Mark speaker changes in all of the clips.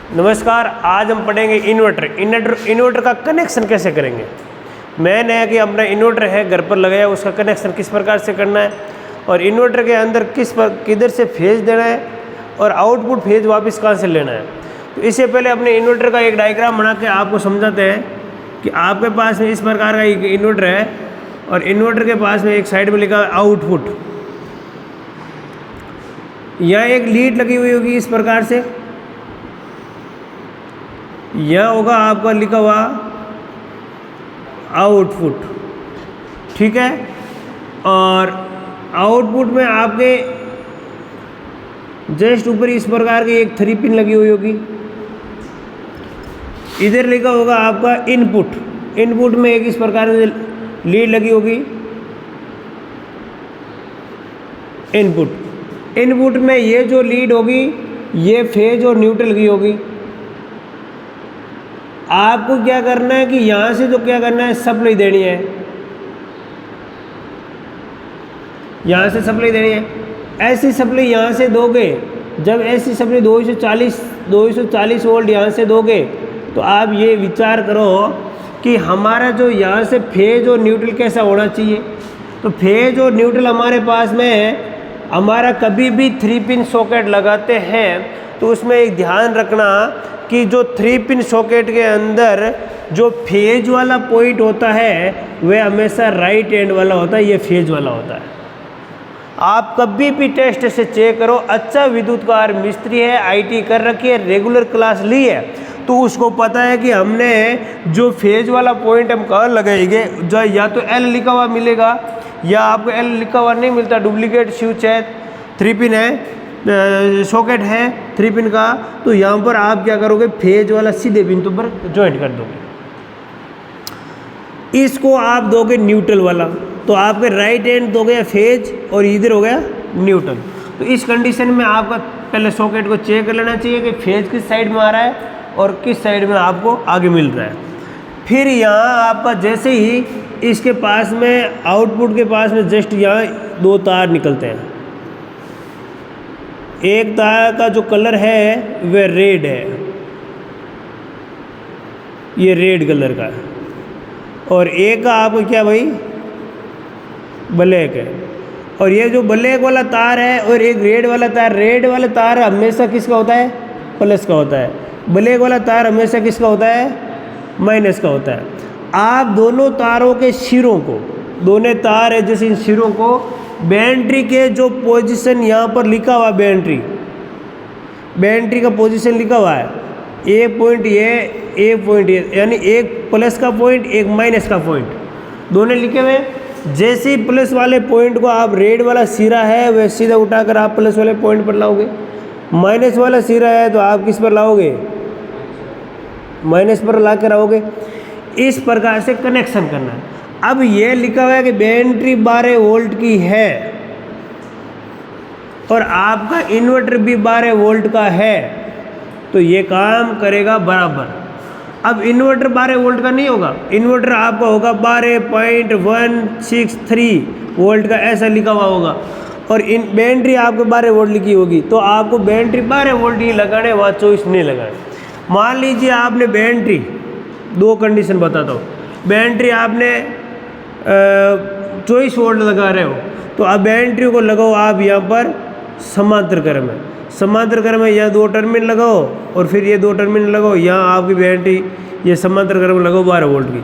Speaker 1: नमस्कार, आज हम पढ़ेंगे इन्वर्टर का कनेक्शन कैसे करेंगे। मैंने कि अपना इन्वर्टर है घर पर लगाया, उसका कनेक्शन किस प्रकार से करना है और इन्वर्टर के अंदर किधर से फेज देना है और आउटपुट फेज वापस कहाँ से लेना है। तो इससे पहले अपने इन्वर्टर का एक डायग्राम बना के आपको समझाते हैं कि आपके पास में इस प्रकार का एक इन्वर्टर है और इन्वर्टर के पास में एक साइड में लिखा आउटपुट, यहाँ एक लीड लगी हुई होगी इस प्रकार से, यह होगा आपका लिखा हुआ आउटपुट, ठीक है। और आउटपुट में आपके जस्ट ऊपर इस प्रकार की एक 3 पिन लगी हुई होगी। इधर लिखा होगा आपका इनपुट में एक इस प्रकार की लीड लगी होगी। इनपुट में ये जो लीड होगी ये फेज और न्यूट्रल की होगी। आपको क्या करना है कि यहाँ से तो क्या करना है, सप्लाई देनी है, यहाँ से सप्लाई देनी है। ऐसी सप्लाई यहाँ से दोगे, जब ऐसी सप्लाई 240 वोल्ट यहाँ से दोगे तो आप ये विचार करो कि हमारा जो यहाँ से फेज और न्यूट्रल कैसा होना चाहिए। तो फेज और न्यूट्रल हमारे पास में है, हमारा कभी भी 3 पिन सॉकेट लगाते हैं तो उसमें एक ध्यान रखना कि जो 3 पिन सॉकेट के अंदर जो फेज वाला पॉइंट होता है वह हमेशा राइट एंड वाला होता है, ये फेज वाला होता है। आप कभी भी टेस्ट से चेक करो, अच्छा विद्युतकार मिस्त्री है, आईटी कर रखी है, रेगुलर क्लास ली है, तो उसको पता है कि हमने जो फेज वाला पॉइंट हम कहाँ लगाएंगे, जो या तो एल लिखा हुआ मिलेगा या आपको एल लिखा हुआ नहीं मिलता, डुप्लीकेट स्विच है, 3 पिन है, सॉकेट है 3 पिन का, तो यहाँ पर आप क्या करोगे, फेज वाला सीधे बिंदु पर ज्वाइंट कर दोगे। इसको आप दोगे न्यूट्रल वाला, तो आपके राइट एंड दोगे फेज और इधर हो गया न्यूट्रल। तो इस कंडीशन में आपका पहले सॉकेट को चेक कर लेना चाहिए कि फेज किस साइड में आ रहा है और किस साइड में आपको आगे मिल रहा है। फिर यहाँ आपका जैसे ही इसके पास में आउटपुट के पास में जस्ट यहाँ 2 तार निकलते हैं। एक तार का जो कलर है वह रेड है, ये रेड कलर का है, और एक का आपको क्या भाई ब्लैक है। और ये जो ब्लैक वाला तार है और एक रेड वाला तार हमेशा किसका होता है, प्लस का होता है। ब्लैक वाला तार हमेशा किसका होता है, माइनस का होता है। आप दोनों तारों के सिरों को, दोनों तार है जैसे इन सिरों को, बैटरी के जो पोजीशन यहाँ पर लिखा हुआ, बैटरी का पोजीशन लिखा हुआ है, एक पॉइंट ये, यानी एक प्लस का पॉइंट एक माइनस का पॉइंट, दोनों लिखे हुए। जैसे ही प्लस वाले पॉइंट को आप रेड वाला सिरा है वह सीधा उठाकर आप प्लस वाले पॉइंट पर लाओगे, माइनस वाला सिरा है तो आप किस पर लाओगे, माइनस पर ला कर आओगे। इस प्रकार से कनेक्शन करना है। अब ये लिखा हुआ है कि बैटरी 12 वोल्ट की है और आपका इन्वर्टर भी 12 वोल्ट का है, तो ये काम करेगा बराबर। अब इन्वर्टर 12 वोल्ट का नहीं होगा, इन्वर्टर आपका होगा 12.163 वोल्ट का, ऐसा लिखा हुआ होगा। और इन बैटरी आपको 12 वोल्ट लिखी होगी, तो आपको बैटरी 12 वोल्ट ही लगाने, वहाँ 24 नहीं लगाने। मान लीजिए आपने बैटरी, 2 कंडीशन बताता हूँ, बैटरी आपने 24 वोल्ट लगा रहे हो, तो अब बैटरी को लगाओ आप यहाँ पर समांतर क्रम में यहाँ 2 टर्मिनल लगाओ और फिर ये 2 टर्मिनल लगाओ, यहाँ आपकी बैटरी ये समांतर क्रम में लगाओ 12 वोल्ट की।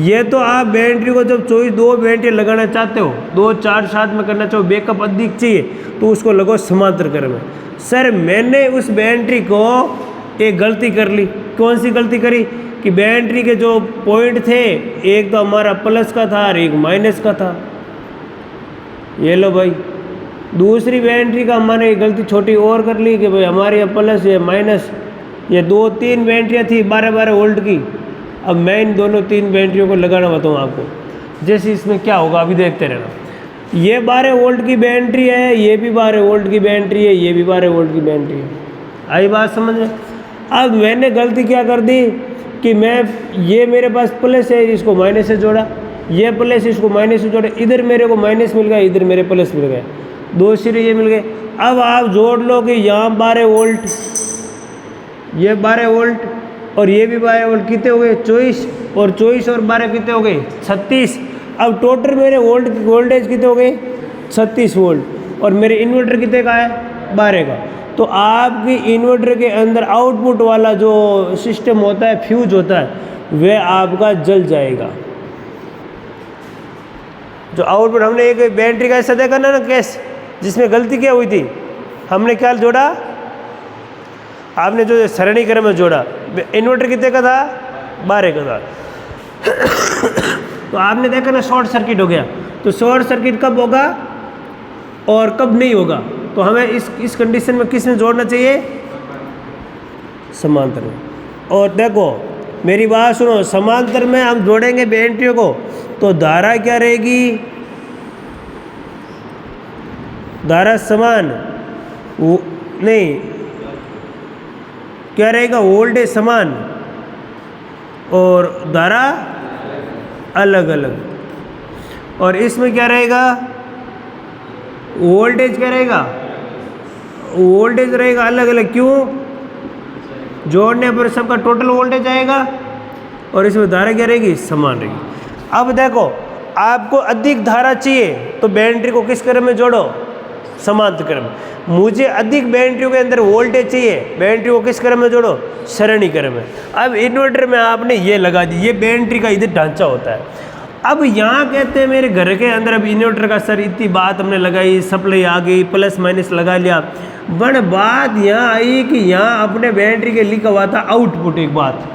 Speaker 1: ये तो आप बैटरी को जब 2 बैटरी लगाना चाहते हो, 2 चार्ज साथ में करना चाहो, बैकअप अधिक चाहिए, तो उसको लगाओ समांतर क्रम में। सर मैंने उस बैटरी को एक गलती कर ली। कौन सी गलती करी कि बैटरी के जो पॉइंट थे, एक तो हमारा प्लस का था और एक माइनस का था। ये लो भाई, दूसरी बैटरी का हमने गलती छोटी और कर ली कि भाई हमारे यहाँ प्लस या माइनस, ये 2-3 बैटरियाँ थी 12-12 वोल्ट की। अब मैं इन दोनों 3 बैटरियों को लगाना बताऊँ आपको, जैसे इसमें क्या होगा अभी देखते रहना। ये 12 वोल्ट की बैटरी है, ये भी 12 वोल्ट की बैटरी है, ये भी 12 वोल्ट की बैटरी है। आई बात समझ में। अब मैंने गलती क्या कर दी कि ये मेरे पास प्लस है, इसको माइनस से जोड़ा, ये प्लस इसको माइनस से जोड़ा, इधर मेरे को माइनस मिल गया, इधर मेरे प्लस मिल गया, 2 सिरे ये मिल गए। अब आप जोड़ लो कि यहाँ 12 वोल्ट ये 12 वोल्ट और ये भी 12 वोल्ट, कितने हो गए 24, और 24 और 12 कितने हो गए 36। अब टोटल मेरे वोल्टेज कितने हो गए 36 वोल्ट, और मेरे इन्वर्टर कितने का है 12 का। तो आपकी इन्वर्टर के अंदर आउटपुट वाला जो सिस्टम होता है, फ्यूज होता है, वह आपका जल जाएगा। जो आउटपुट हमने एक बैटरी का ऐसा देखा ना केस, जिसमें गलती क्या हुई थी, हमने क्या जोड़ा, आपने जो सरणी क्रम में जोड़ा, इन्वर्टर कितने का था 12 का था। तो आपने देखा ना शॉर्ट सर्किट हो गया। तो शॉर्ट सर्किट कब होगा और कब नहीं होगा, तो हमें इस कंडीशन में किस में जोड़ना चाहिए, समांतर में। और देखो मेरी बात सुनो, समांतर में हम जोड़ेंगे बैटरियों को, तो धारा क्या रहेगी, धारा समान नहीं, क्या रहेगा, वोल्टेज समान और धारा अलग अलग। और इसमें क्या रहेगा, वोल्टेज क्या रहेगा, वोल्टेज रहेगा अलग अलग। क्यों, जोड़ने पर सबका टोटल वोल्टेज आएगा, और इसमें धारा क्या रहेगी, समान रहेगी। अब देखो आपको अधिक धारा चाहिए तो बैटरी को किस क्रम में जोड़ो, समांतर क्रम। मुझे अधिक बैटरियों के अंदर वोल्टेज चाहिए, बैटरी को किस क्रम में जोड़ो, सरणी क्रम में। अब इन्वर्टर में आपने ये लगा दी, ये बैटरी का इधर ढांचा होता है। अब यहाँ कहते हैं मेरे घर के अंदर अब इन्वर्टर का सर इतनी बात हमने लगाई, सप्लाई आ गई, प्लस माइनस लगा लिया, बट बात यहाँ आई कि यहाँ अपने बैटरी के लिखा हुआ था आउटपुट। एक बात,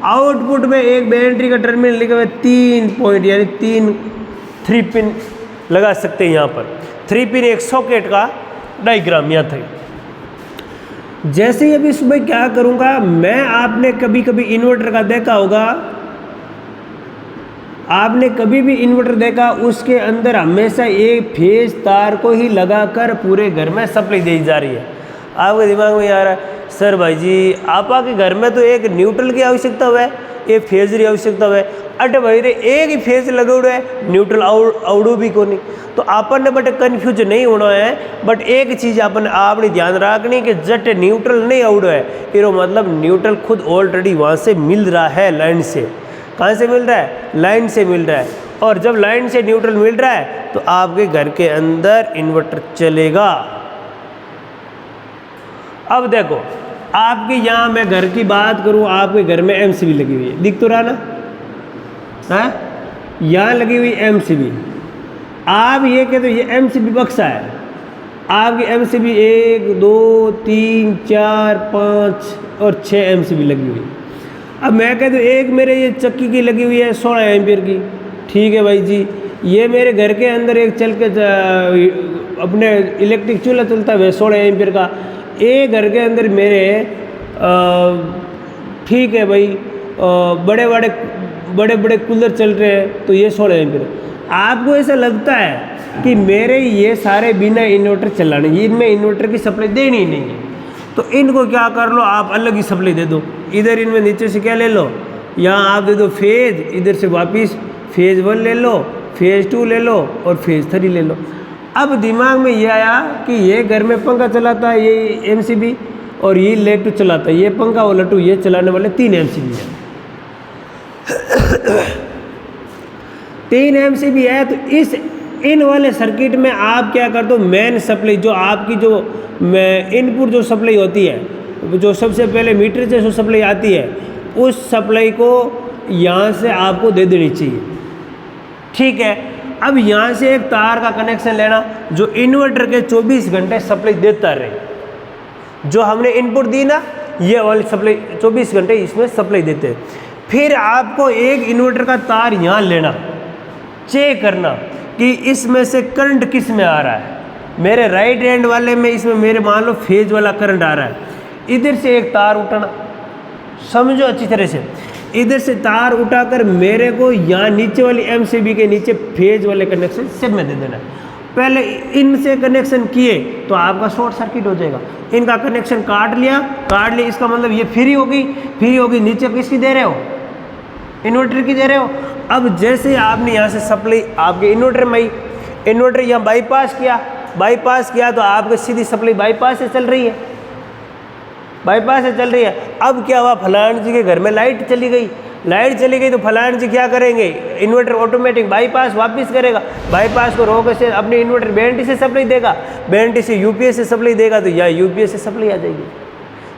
Speaker 1: आउटपुट में एक बैटरी का टर्मिनल लिखा हुआ है 3 पॉइंट, यानी 3 पिन लगा सकते हैं यहाँ पर। 3 पिन एक सॉकेट का डायग्राम यहाँ था। जैसे ही अभी सुबह क्या करूँगा मैं, आपने कभी कभी इन्वर्टर का देखा होगा, आपने कभी भी इन्वर्टर देखा, उसके अंदर हमेशा एक फेज तार को ही लगाकर पूरे घर में सप्लाई दी जा रही है। आपके दिमाग में आ रहा है सर भाई जी आपके घर में तो एक न्यूट्रल की आवश्यकता है, एक फेज की आवश्यकता है, अटे भाई रे एक ही फेज लगौड़ो है, न्यूट्रल आवड़ो भी को नहीं। तो आपन ने बट कन्फ्यूज नहीं होना है, बट एक चीज़ आपने आपने ध्यान रखनी कि जट न्यूट्रल नहीं आवड़ो है, इरो मतलब न्यूट्रल खुद ऑलरेडी वहाँ से मिल रहा है, लाइन से। कहाँ से मिल रहा है, लाइन से मिल रहा है। और जब लाइन से न्यूट्रल मिल रहा है तो आपके घर के अंदर इन्वर्टर चलेगा। अब देखो आपके यहाँ मैं घर की बात करूँ, आपके घर में एमसीबी लगी हुई है, दिख तो रहा ना, है यहाँ लगी हुई एमसीबी। आप ये कहते हो ये एमसीबी बक्सा है, आपकी एमसीबी 1 2 3 4 5 और 6 एमसीबी लगी हुई। अब मैं कहता हूँ एक मेरे ये चक्की की लगी हुई है 16 एम्पियर की, ठीक है भाई जी। ये मेरे घर के अंदर एक चल के अपने इलेक्ट्रिक चूल्हा चलता है 16 एम्पियर का। एक घर के अंदर मेरे ठीक है भाई बड़े बड़े कूलर चल रहे हैं, तो ये 16 एम्पियर। आपको ऐसा लगता है कि मेरे ये सारे बिना इन्वर्टर चलाने, इनमें इन्वर्टर की सप्लाई देनी ही नहीं है, तो इनको क्या कर लो आप अलग ही सप्लाई दे दो। इधर इनमें नीचे से क्या ले लो, यहाँ आप दे दो फेज, इधर से वापिस फेज 1 ले लो, फेज 2 ले लो और फेज 3 ले लो। अब दिमाग में ये आया कि ये घर में पंखा चलाता है ये एमसीबी, और ये लेटू चलाता है ये पंखा और लट्टू, ये चलाने वाले 3 एमसीबी है। 3 एमसीबी है, तो इन वाले सर्किट में आप क्या कर दो, मेन सप्लाई जो आपकी जो इनपुट जो सप्लाई होती है, जो सबसे पहले मीटर से जो सप्लाई आती है, उस सप्लाई को यहाँ से आपको दे देनी चाहिए, ठीक है। अब यहाँ से एक तार का कनेक्शन लेना जो इन्वर्टर के 24 घंटे सप्लाई देता रहे। जो हमने इनपुट दी ना, ये वाली सप्लाई 24 घंटे इसमें सप्लाई देते हैं। फिर आपको एक इन्वर्टर का तार यहाँ लेना, चेक करना कि इसमें से करंट किस में आ रहा है। मेरे राइट हैंड वाले में इसमें मेरे मान लो फेज वाला करंट आ रहा है। इधर से एक तार उठाना, समझो अच्छी तरह से, इधर से तार उठाकर मेरे को यहाँ नीचे वाली एमसीबी के नीचे फेज वाले कनेक्शन सिर में दे देना है। पहले इनसे कनेक्शन किए तो आपका शॉर्ट सर्किट हो जाएगा। इनका कनेक्शन काट लिया, इसका मतलब ये फ्री होगी। नीचे किसकी दे रहे हो, इन्वर्टर की दे रहे हो। अब जैसे आपने यहाँ से सप्लाई आपके इन्वर्टर में, इन्वर्टर यहाँ बाईपास किया तो आपकी सीधी सप्लाई बाईपास से चल रही है। बाईपास से चल रही है। अब क्या हुआ, फलान जी के घर में लाइट चली गई, लाइट चली गई तो फलान जी क्या करेंगे, इन्वर्टर ऑटोमेटिक बाईपास वापस करेगा, बाईपास को रोक से अपने इन्वर्टर BNT से सप्लाई देगा, BNT से UPS से सप्लाई देगा, तो यहाँ UPS से सप्लाई आ जाएगी।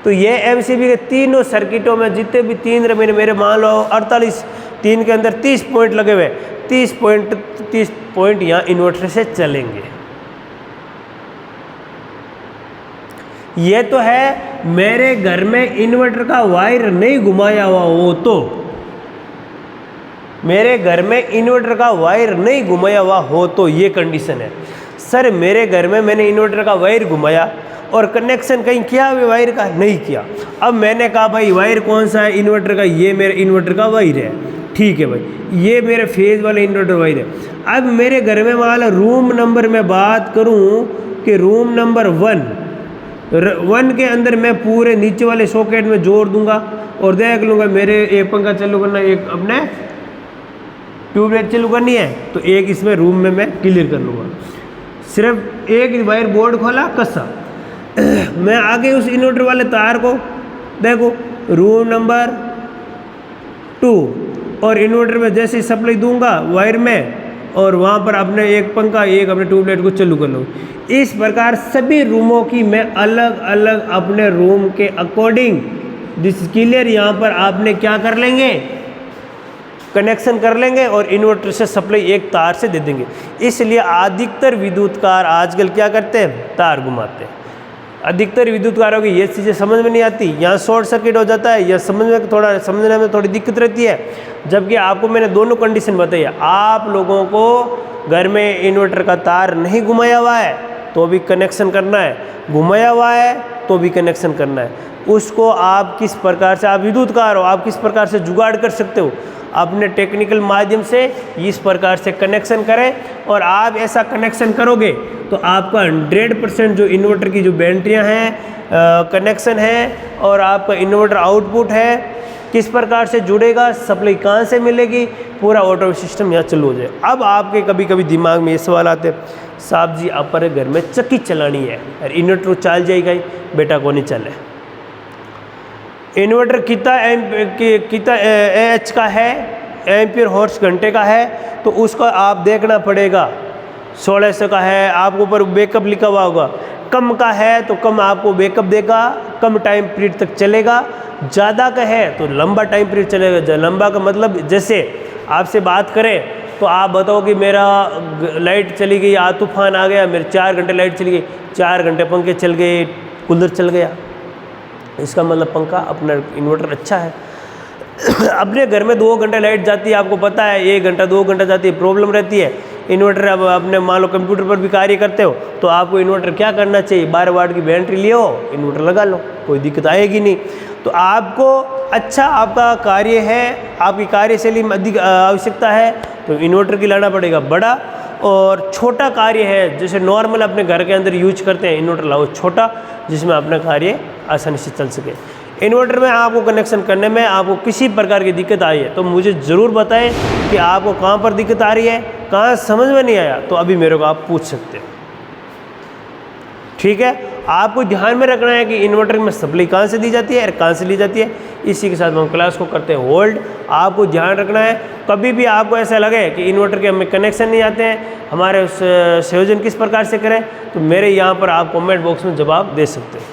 Speaker 1: तो ये MCB के तीनों सर्किटों में जितने भी 3 मेरे मान लो 48, 3 के अंदर 30 पॉइंट लगे हुए, 30 पॉइंट यहाँ इन्वर्टर से चलेंगे। ये तो है मेरे घर में इन्वर्टर का वायर नहीं घुमाया हुआ हो, तो मेरे घर में इन्वर्टर का वायर नहीं घुमाया हुआ हो तो ये कंडीशन है। सर मेरे घर में मैंने इन्वर्टर का वायर घुमाया और कनेक्शन कहीं किया वायर का, नहीं किया। अब मैंने कहा भाई वायर कौन सा है इन्वर्टर का, ये मेरे इन्वर्टर का वायर है, ठीक है भाई, ये मेरे फेज वाले इन्वर्टर वायर है। अब मेरे घर में वाला रूम नंबर में बात करूं कि रूम नंबर 1 के अंदर मैं पूरे नीचे वाले सॉकेट में जोड़ दूंगा और देख लूँगा मेरे एक पंखा चालू करना, एक अपने ट्यूबलाइट चालू करनी है, तो एक इसमें रूम में मैं क्लियर कर लूँगा। सिर्फ एक वायर बोर्ड खोला कसा, मैं आगे उस इन्वर्टर वाले तार को देखो रूम नंबर 2 और इन्वर्टर में जैसे सप्लाई दूंगा वायर में, और वहाँ पर अपने एक पंखा एक अपने ट्यूबलाइट को चालू कर लूँ। इस प्रकार सभी रूमों की मैं अलग अलग अपने रूम के अकॉर्डिंग दिस क्लियर यहाँ पर आपने क्या कर लेंगे, कनेक्शन कर लेंगे और इन्वर्टर से सप्लाई एक तार से दे देंगे। इसलिए अधिकतर विद्युतकार आजकल क्या करते हैं, तार घुमाते हैं। अधिकतर विद्युतकारों की ये चीज़ें समझ में नहीं आती, यहाँ शॉर्ट सर्किट हो जाता है या समझने में थोड़ी दिक्कत रहती है। जबकि आपको मैंने दोनों कंडीशन बताई है। आप लोगों को घर में इन्वर्टर का तार नहीं घुमाया हुआ है तो भी कनेक्शन करना है, घुमाया हुआ है तो भी कनेक्शन करना है। उसको आप किस प्रकार से, आप विद्युतकार हो, आप किस प्रकार से जुगाड़ कर सकते हो, अपने टेक्निकल माध्यम से इस प्रकार से कनेक्शन करें। और आप ऐसा कनेक्शन करोगे तो आपका 100% जो इन्वर्टर की जो बैटरियाँ हैं, कनेक्शन है और आपका इन्वर्टर आउटपुट है किस प्रकार से जुड़ेगा, सप्लाई कहाँ से मिलेगी, पूरा ऑटो सिस्टम यहाँ चालू हो जाए। अब आपके कभी कभी दिमाग में ये सवाल आते हैं, साहब जी आप पर घर में चक्की चलानी है और इन्वर्टर चल जाएगा ही, बेटा को नहीं चले। इन्वर्टर कितना एच का है, एम्पियर हॉर्स घंटे का है, तो उसका आप देखना पड़ेगा। 1600 का है, आपको ऊपर बैकअप लिखा हुआ होगा। कम का है तो कम आपको बैकअप देगा, कम टाइम पीरियड तक चलेगा। ज़्यादा का है तो लंबा टाइम पीरियड चलेगा। लंबा का मतलब जैसे आपसे बात करें तो आप बताओ कि मेरा लाइट चली गई, तूफान आ गया, मेरे 4 घंटे लाइट चली गई, 4 घंटे पंखे चल गए, कूलर चल गया, इसका मतलब पंखा अपना इन्वर्टर अच्छा है। अपने घर में 2 घंटे लाइट जाती है, आपको पता है 1 घंटा 2 घंटा जाती है, प्रॉब्लम रहती है। इन्वर्टर अब अपने मान लो कंप्यूटर पर भी कार्य करते हो तो आपको इन्वर्टर क्या करना चाहिए, 12 वाट की बैटरी लियो, इन्वर्टर लगा लो, कोई दिक्कत आएगी नहीं। तो आपको अच्छा आपका कार्य है, आपकी कार्यशैली में अधिक आवश्यकता है तो इन्वर्टर की लाना पड़ेगा बड़ा। और छोटा कार्य है जैसे नॉर्मल अपने घर के अंदर यूज करते हैं, इन्वर्टर लाओ छोटा जिसमें अपना कार्य आसानी से चल सके। इन्वर्टर में आपको कनेक्शन करने में आपको किसी प्रकार की दिक्कत आई है तो मुझे ज़रूर बताएं कि आपको कहाँ पर दिक्कत आ रही है, कहाँ समझ में नहीं आया, तो अभी मेरे को आप पूछ सकते हैं। ठीक है, आपको ध्यान में रखना है कि इन्वर्टर में सप्लाई कहाँ से दी जाती है और कहाँ से ली जाती है। इसी के साथ हम क्लास को करते हैं होल्ड। आपको ध्यान रखना है, कभी भी आपको ऐसा लगे कि इन्वर्टर के हमें कनेक्शन नहीं आते हैं, हमारे उस संयोजन किस प्रकार से करें, तो मेरे यहाँ पर आप कमेंट बॉक्स में जवाब दे सकते हैं।